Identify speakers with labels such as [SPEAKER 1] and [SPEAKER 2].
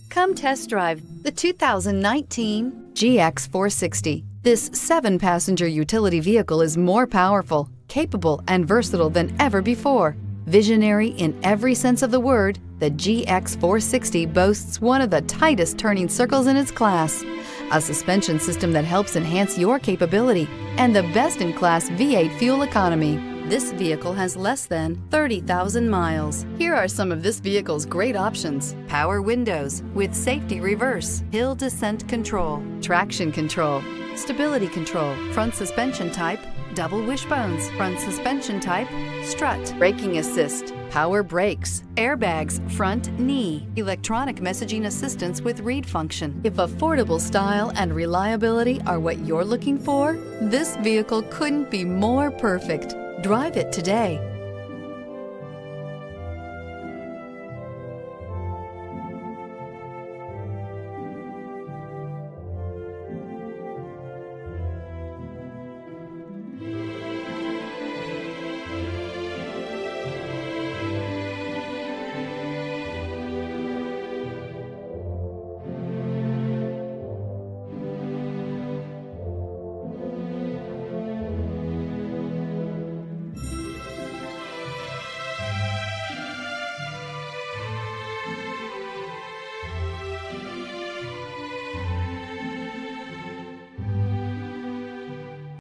[SPEAKER 1] Come test drive the 2019 GX 460. This 7-passenger utility vehicle is more powerful, capable, and versatile than ever before. Visionary in every sense of the word, the GX 460 boasts one of the tightest turning circles in its class, a suspension system that helps enhance your capability, and the best-in-class V8 fuel economy. This vehicle has less than 30,000 miles. Here are some of this vehicle's great options: power windows with safety reverse, hill descent control, traction control, stability control, front suspension type, double wishbones, front suspension type, strut, braking assist, power brakes, airbags, front knee, electronic messaging assistance with read function. If affordable style and reliability are what you're looking for, this vehicle couldn't be more perfect. Drive it today.